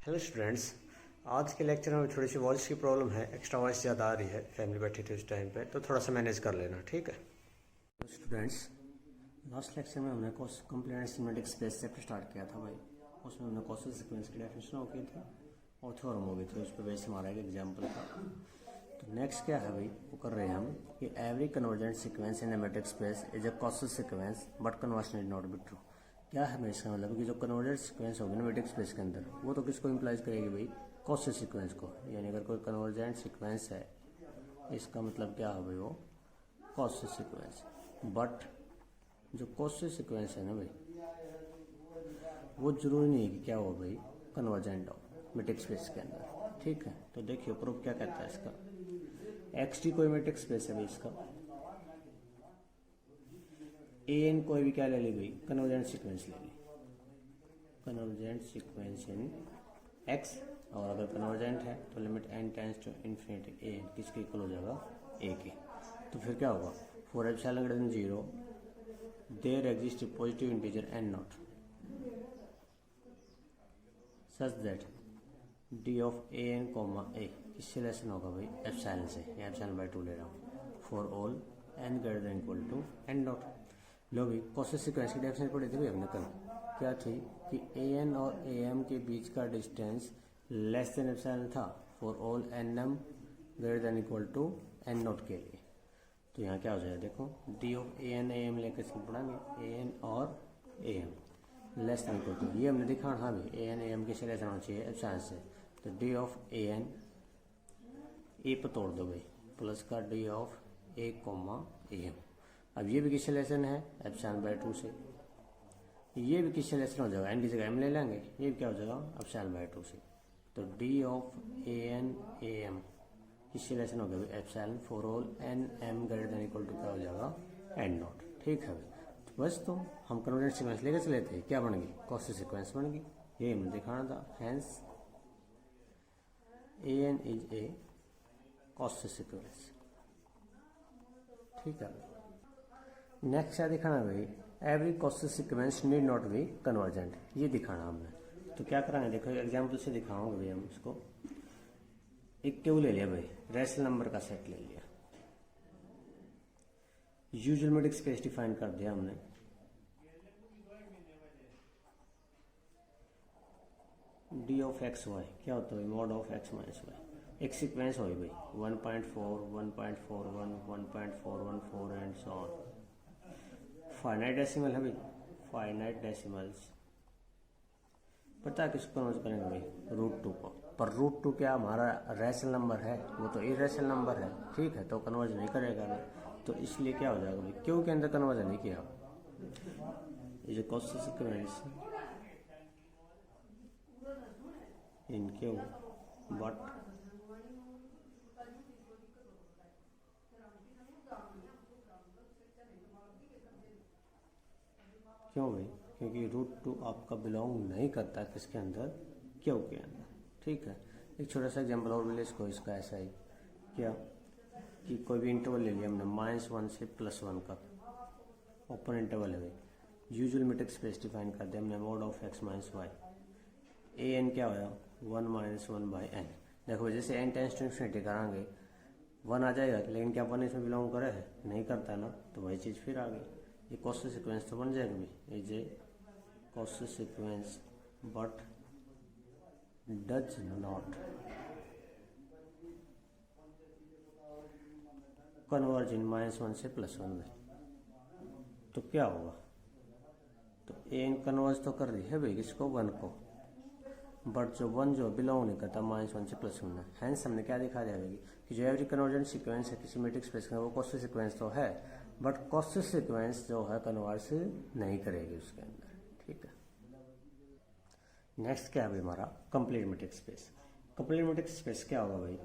Hello students. आज के lecture में थोड़ी सी वॉइस की प्रॉब्लम है, एक्स्ट्रा वॉइस ज़्यादा आ रही है, फैमिली बैठी थी उस टाइम पे, तो थोड़ा सा मैनेज कर लेना, ठीक है। स्टूडेंट्स, लास्ट लेक्चर में हमने कंप्लीट सिमेट्रिक स्पेस से स्टार्ट किया था भाई। उसमें हमने कॉसल सीक्वेंस की डेफिनेशन हो गई थी और थ्योरम हो गई थी, उस पर बेस हमारा एक एग्जाम्पल था। तो नेक्स्ट क्या है भाई, वो कर रहे हैं हम कि every convergent sequence in symmetric space is a causal sequence but conversion is not be true. क्या है भाई इसका मतलब कि जो कन्वर्जेंट सीक्वेंस होगी सिमेट्रिक स्पेस के अंदर, वो तो किसको इम्प्लाइज करेगी भाई, कॉसल सीक्वेंस को। यानी अगर कोई कन्वर्जेंट सीक्वेंस है, इसका मतलब क्या है भाई, वो कॉसल सीक्वेंस। बट जो कॉसल सीक्वेंस है ना भाई, वो जरूरी नहीं है कि क्या हो भाई, कन्वर्जेंट हो सिमेट्रिक स्पेस के अंदर, ठीक है। तो देखिए प्रूफ क्या कहता है इसका। एक्स टी कोई सिमेट्रिक स्पेस है भाई, इसका ए एन कोई भी क्या ले ली भाई, कन्वर्जेंट सीक्वेंस ले ली, कन्वर्जेंट सीक्वेंस इन एक्स। और अगर कन्वर्जेंट है तो limit n tends to infinity a n किसके इक्वल हो जाएगा, ए के। तो फिर क्या होगा, for epsilon greater than 0 there exist a positive integer n not such that d of A n comma a किससे लेसन होगा भाई, एप्सिलॉन से, या एप्सिलॉन बाय 2 ले रहा हूँ, for all n greater than equal to n not. लो भी कॉसल सीक्वेंस की डेफिनेशन पढ़ी थी भाई हमने कल, क्या थी कि ए एन और ए एम के बीच का डिस्टेंस लेस देन एप्सिलॉन था for all n m greater than equal to n naught के लिए। तो यहाँ क्या हो जाएगा, देखो डी ऑफ ए एम लेकर इसको पढ़ाएंगे, ए एन और A M less than equal to, ये हमने दिखाना। हाँ भाई ए एम किससे लेस होना चाहिए, एप्सिलॉन से। तो डी ऑफ ए ए पर तोड़ दो भाई, प्लस का D of A comma A M. अब ये भी किससे लेसन है, एप्सिलॉन बाय 2 से। ये भी किससे लेसन हो जाएगा, एन की जगह एम ले लेंगे, ये भी क्या हो जाएगा, एप्सिलॉन बाय 2 से। तो डी ऑफ ए एम किससे लेसन हो गया, epsilon for all n m greater than equal to क्या हो जाएगा, एन नॉट, ठीक है भाई। तो बस तो हम कन्वर्जेंट सीक्वेंस लेकर चले थे, क्या बन गई, कॉसल सीक्वेंस बन गई, ये हमें दिखाना था। Hence A N is a Cauchy sequence, ठीक है। नेक्स्ट क्या दिखाना भाई, every Cauchy sequence need not be convergent, ये दिखाना हमने। तो क्या कराएंगे, देखो एग्जाम्पल से दिखाऊंगा भाई। हम इसको एक क्यू ले लिया भाई, रेशनल नंबर का सेट ले लिया, यूजुअल मेट्रिक स्पेस डिफाइन कर दिया हमने। डी ऑफ एक्स वाई क्या होता है भाई, mod of X minus Y. एक सीक्वेंस हो भाई 1.4 1.41 1.414 and so on. Finite decimal है भाई, फाइनाइट डेसिमल्स पता है किसको कन्वर्ट करेंगे भाई, √2 को। पर √2 क्या हमारा रैशनल नंबर है, वो तो इरेशनल नंबर है, ठीक है। तो कन्वर्ट नहीं करेगा भाई, तो इसलिए क्या हो जाएगा भाई, क्यों के अंदर कन्वर्ट नहीं किया, ये causal sequence in Q but क्यों भाई, क्योंकि √2 आपका बिलोंग नहीं करता किसके अंदर, क्यू के अंदर, ठीक है। एक छोटा सा एग्जांपल और मिले इसको, इसका ऐसा ही क्या कि कोई भी इंटरवल ले लिया हमने -1 से +1 का, ओपन इंटरवल है भाई, यूजुअल मेट्रिक स्पेस डिफाइन कर दिया हमने, mod of X minus Y. A N क्या होया, 1 - 1 बाई एन। देखो जैसे एन टेंस टू इन्फिनिटी कराएंगे 1 आ जाएगा, लेकिन क्या 1 इसमें बिलोंग करे है, नहीं करता ना, तो वही चीज़ फिर आ गई। ये कॉसल सीक्वेंस तो बन जाएगा भाई, is a Cauchy sequence but does not converge in -1 से +1 में। तो क्या होगा, तो एन कन्वर्ज तो कर रही है भाई किसको, 1 को, बट जो 1 जो बिलोंग नहीं करता -1 से +1 में। हैंस हमने क्या दिखा दिया कि जो एवरी कन्वर्जेंट सीक्वेंस है किसी मैट्रिक्स स्पेस का, वो कॉसल सीक्वेंस तो है, बट कॉसल सीक्वेंस जो है कन्वर्ज नहीं करेगी उसके अंदर, ठीक है। नेक्स्ट क्या है भाई हमारा, complete metric space. Complete metric space क्या होगा भाई,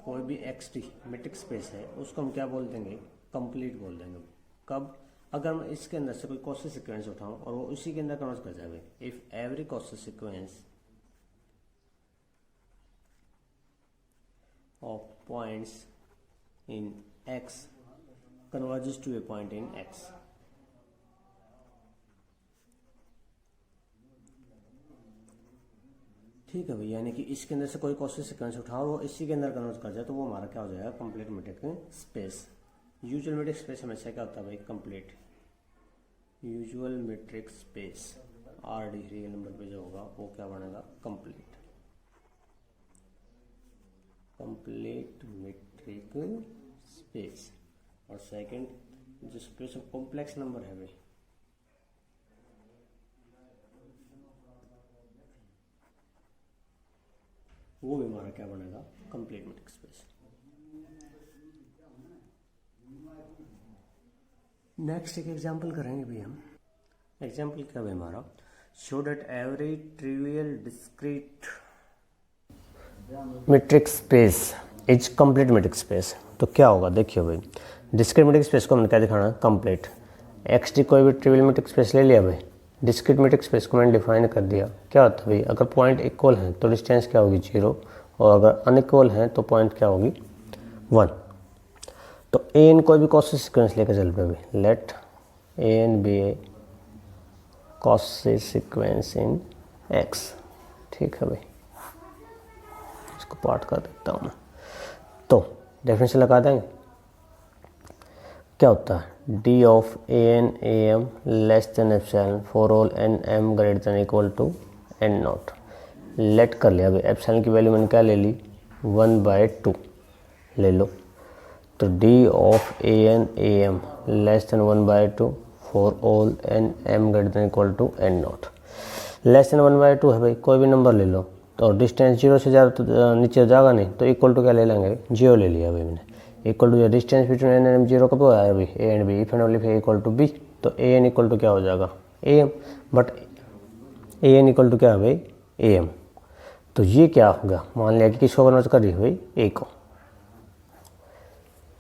कोई भी एक्स टी मैट्रिक स्पेस है उसको हम क्या बोल देंगे, कंप्लीट बोल देंगे। कब, अगर मैं इसके अंदर से कोई कॉसल सीक्वेंस उठाऊं और वो उसी के अंदर कन्वर्ज कर जाए, if every Cauchy sequence of points in X converges to a point in X, ठीक है भाई, यानी कि इसके अंदर से कोई क्वेश्चन सीक्वेंस उठाओ वो इसी के अंदर कन्वर्ट कर जाए तो वो हमारा क्या हो जाएगा, complete matrix space. Usual matrix space हमेशा क्या होता है भाई, complete. Usual matrix space R the real number पे जो होगा वो क्या बनेगा, कंप्लीट। Complete metric space. और सेकंड जो स्पेस ऑफ कॉम्प्लेक्स नंबर है भाई, वो भी हमारा क्या बनेगा, कंप्लीट मैट्रिक स्पेस। नेक्स्ट एक एग्जांपल करेंगे भाई हम। एग्जांपल क्या भाई हमारा, show that every trivial discrete metric space is complete metric space. तो क्या होगा देखिए भाई, डिस्क्रीट मैट्रिक स्पेस को हमने क्या दिखाना, कंप्लीट। एक्स डी कोई भी ट्रिवियल मैट्रिक स्पेस ले लिया भाई, डिस्क्रीट मैट्रिक स्पेस को मैंने डिफाइन कर दिया। क्या होता है भाई, अगर पॉइंट इक्वल हैं तो डिस्टेंस क्या होगी, 0, और अगर अनइक्वल हैं तो पॉइंट क्या होगी, 1। तो ए एन कोई भी कॉस सीक्वेंस लेकर चल पे भाई, let A N be a Cauchy sequence in X. ठीक है भाई, इसको पार्ट कर देता हूँ मैं। तो डेफिनेशन लगा देंगे, क्या होता है, D of A N A M less than epsilon for all n m greater than equal to n naught. Let कर लिया भाई, एप्सिलॉन की वैल्यू मैंने क्या ले ली, 1/2 ले लो। तो D of A N A M less than 1/2 for all n m greater than equal to n naught. Less than 1/2 है भाई, कोई भी नंबर ले लो, तो डिस्टेंस 0 से ज़्यादा तो नीचे जाएगा नहीं, तो इक्वल टू क्या ले लेंगे, 0 ले लिया भाई मैंने। Equal to distance between N and 0 कब आया भाई, A and B, if and only if A equal to B. तो ए एन इक्वल टू क्या हो जाएगा, A M, but A N equal to क्या है भाई, ए एम। तो ये क्या होगा, मान लिया कि किसको कन्वर्ट कर रही है भाई, ए को।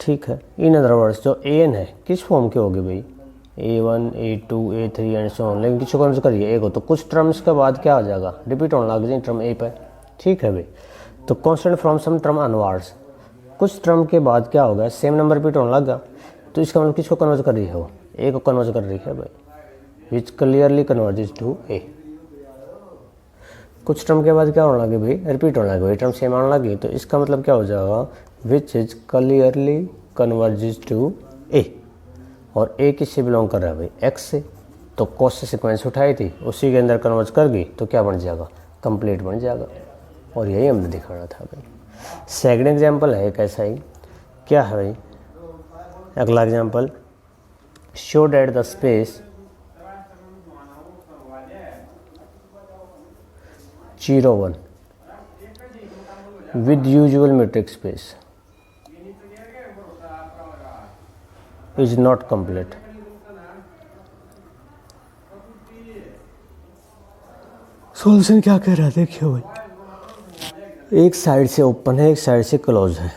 ठीक है, इन अदर वर्ड्स जो ए एन है किस फॉर्म के होगी भाई, A1 A2 A3 and so on, लेकिन किसको कन्वर्ट करिए, ए को। तो कुछ टर्म्स के बाद क्या आ जाएगा, रिपीट होने लग जाए टर्म ए पर। ठीक है भाई, तो constant from some term onwards, कुछ टर्म के बाद क्या होगा, सेम नंबर रिपीट होने लगा, तो इसका मतलब किसको कन्वर्ट कर रही है, वो ए को कन्वर्ट कर रही है भाई, विच क्लियरली कन्वर्जेस टू ए। कुछ टर्म के बाद क्या होने लगे भाई, रिपीट होने लगे भाई, टर्म सेम आने लगी, तो इसका मतलब क्या हो जाएगा, which is clearly converges to a. और ए किससे बिलोंग कर रहा है भाई, एक्स से। तो कॉस से सीक्वेंस उठाई थी, उसी के अंदर कन्वर्ट कर गई, तो क्या बन जाएगा, कंप्लीट बन जाएगा। और यही हमने दिखाना था भाई। सेकंड एग्जांपल है एक ऐसा ही, क्या है भाई, अगला example, show that the space 0 1 with usual metric space is not complete। Solution क्या कह रहा है देखिए भाई, एक साइड से ओपन है, एक साइड से क्लोज है,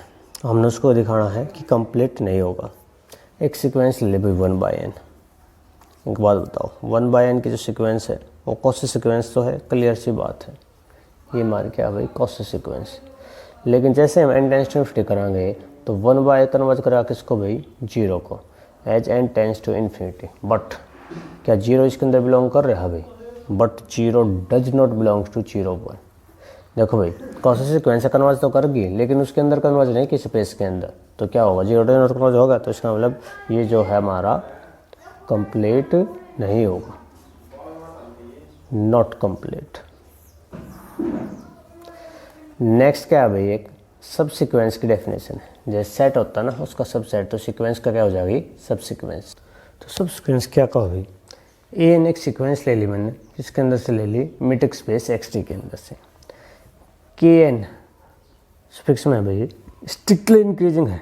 हमने उसको दिखाना है कि कंप्लीट नहीं होगा। एक सीक्वेंस ले भाई 1/n। एक बात बताओ, 1/n की जो सीक्वेंस है वो कॉस सीक्वेंस तो है, क्लियर सी बात है, ये मार क्या भाई, कॉस सीक्वेंस। लेकिन जैसे हम n टेंस टू इन्फिनिटी कराएंगे तो 1/n कन्वर्ट करा किसको भाई, 0 को, as n tends to infinity. But क्या 0 इसके अंदर बिलोंग कर रहा है भाई, but 0 does not belongs to 0 1। देखो भाई, कॉस सीक्वेंस कन्वर्ज तो कर गई, लेकिन उसके अंदर कन्वर्ज नहीं कि स्पेस के अंदर, तो क्या होगा, 0 डज नॉट कन्वर्ज होगा, तो इसका मतलब ये जो है हमारा कंप्लीट नहीं होगा, नॉट कंप्लीट। नेक्स्ट क्या है भाई, एक सब सीक्वेंस की डेफिनेशन है, जैसे सेट होता है ना उसका सब सेट, तो सीक्वेंस का क्या हो जाएगी, सब सीक्वेंस। तो सब सीक्वेंस क्या कहो भाई, ए एन एक सीक्वेंस ले ली मैंने, जिसके अंदर से ले ली मैट्रिक्स स्पेस एक्स टी के अंदर से, के एन फिक्स में है भाई, स्ट्रिक्टली इंक्रीजिंग है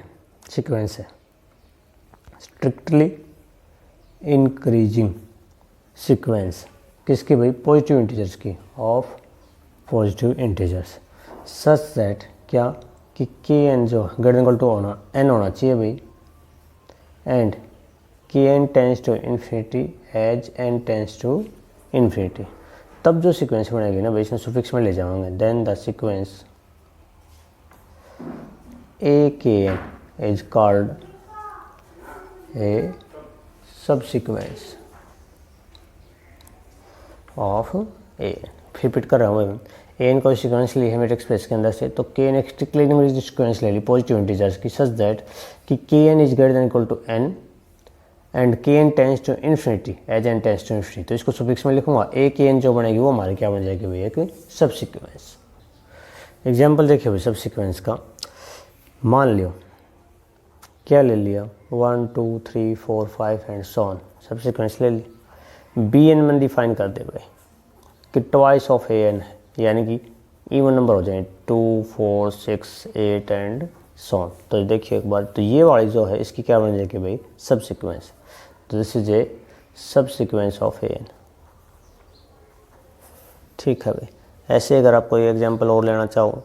सीक्वेंस है, स्ट्रिक्टली इंक्रीजिंग सीक्वेंस किसकी भाई, पॉजिटिव इंटीजर्स की, of positive integers, such that क्या कि के एन जो ग्रेटर देन इक्वल टू होना एन होना चाहिए भाई, एंड के N tends to infinity as N tends to infinity. तब जो सीक्वेंस बनेगी ना भाई, इसमें सुफिक्स में ले जाओगे, देन द सीक्वेंस ए के n is called a sub sequence of A N. Repeat कर रहा हूँ, ए एन को सिक्वेंस ली है मैट्रिक्स स्पेस के अंदर से, तो के एन एक स्ट्रिक्टली न्यूमेरिक सीक्वेंस ले ली पॉजिटिव इंटीजर्स की, सच दैट कि के n is greater than equal to n and के N tends to infinity as N tends to infinity. तो इसको सुफिक्स में लिखूंगा, ए के एन जो बनेगी वो हमारी क्या बन जाएगी भाई, एक सब सीक्वेंस। एग्जाम्पल देखिए भाई सब सीक्वेंस का, मान लियो क्या ले लिया 1 2 3 4 5 एंड सो ऑन, सब सीक्वेंस ले ली। बी एन में डिफाइन कर दे भाई कि ट्वाइस ऑफ ए एन है, यानी कि इवन नंबर हो जाए 2 4 6 8 एंड सो ऑन। तो देखिए एक बार, तो ये वाली जो है इसकी क्या बन जाएगी भाई, सब सीक्वेंस। तो this is a sub sequence of A N. ठीक है भाई। ऐसे अगर आप कोई एग्जांपल और लेना चाहो,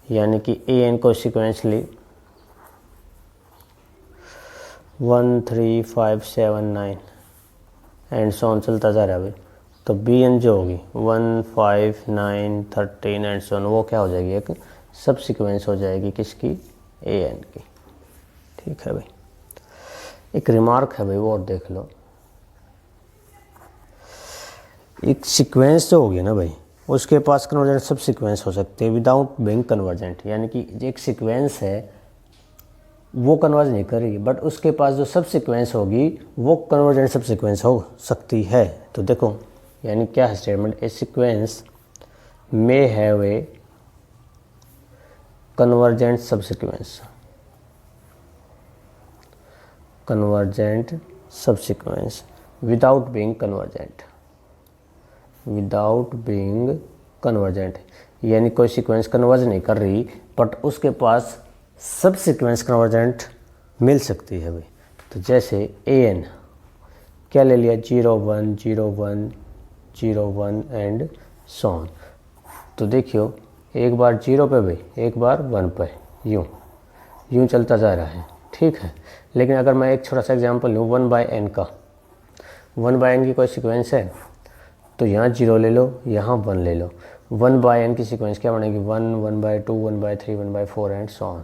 यानी कि ए एन को सीक्वेंस ली 1 3 5 7 9 एंड सो ऑन चलता जा रहा है भाई, तो बी एन जो होगी 1 5 9 13 एंड सो ऑन, वो क्या हो जाएगी, एक सब सीक्वेंस हो जाएगी किसकी, ए एन की। ठीक है भाई। एक रिमार्क है भाई वो और देख लो, एक सीक्वेंस जो होगी ना भाई उसके पास कन्वर्जेंट सब सीक्वेंस हो सकते हैं विदाउट बीइंग कन्वर्जेंट, यानी कि एक सीक्वेंस है वो कन्वर्ज नहीं कर रही, बट उसके पास जो सब सीक्वेंस होगी वो कन्वर्जेंट सब सीक्वेंस हो सकती है। तो देखो यानी क्या है statement, A sequence may have a convergent सब सीक्वेंस, कन्वर्जेंट सब sequence without being convergent, without being convergent, यानी कोई सीक्वेंस कन्वर्ज नहीं कर रही बट उसके पास सब सीक्वेंस कन्वर्जेंट मिल सकती है भाई। तो जैसे ए एन क्या ले लिया 0 1 0 1 0 1 एंड सो ऑन। तो देखियो एक बार 0 पे भाई, एक बार 1 पे, यूँ चलता जा रहा है। ठीक है। लेकिन अगर मैं एक छोटा सा एग्जांपल लूँ 1 बाय एन का, 1 बाय एन की कोई सीक्वेंस है तो यहाँ 0 ले लो, यहाँ 1 ले लो। 1 बाय एन की सीक्वेंस क्या बनेगी 1 1 by 2 1 by 3 1 by 4 and so on.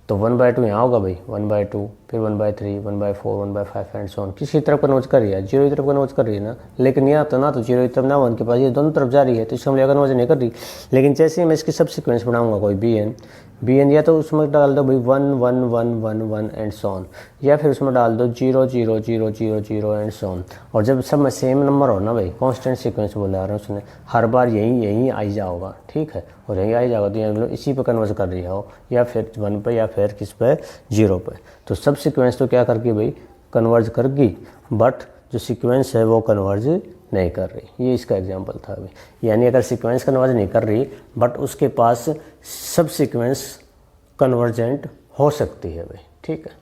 तो 1 बाय 2 यहाँ होगा भाई 1 बाय 2, फिर 1 by 3 1 by 4 1 by 5 and so on. किसी तरफ कन्वर्ज कर रही है, 0 की तरफ कन्वर्ज कर रही है ना, लेकिन यहाँ तो ना तो 0 की तरफ ना 1 के पास, ये दोनों तरफ जा रही है तो इसको हम कन्वर्ज नहीं कर रही। लेकिन जैसे ही मैं इसकी सब सीक्वेंस बनाऊंगा कोई बी एन या तो उसमें डाल दो भाई 1 1 1 1 1 एंड सो ऑन, या फिर उसमें डाल दो 0 0 0 0 0 एंड सो ऑन। और जब सब में सेम नंबर हो ना भाई, कांस्टेंट सीक्वेंस बोला रहा हूँ उसने, हर बार यही आई जाओगा। ठीक है। और यही आई जाओगा तो ये मतलब इसी पे कन्वर्ज कर रही हो, या फिर 1 पे या फिर किस पे 0 पे। तो सब सीक्वेंस तो क्या करगी भाई, कन्वर्ज करगी, बट जो सीक्वेंस है वो कन्वर्ज नहीं कर रही। ये इसका एग्जांपल था भाई। यानी अगर सीक्वेंस कन्वर्ज नहीं कर रही बट उसके पास सब सीक्वेंस कन्वर्जेंट हो सकती है भाई। ठीक है।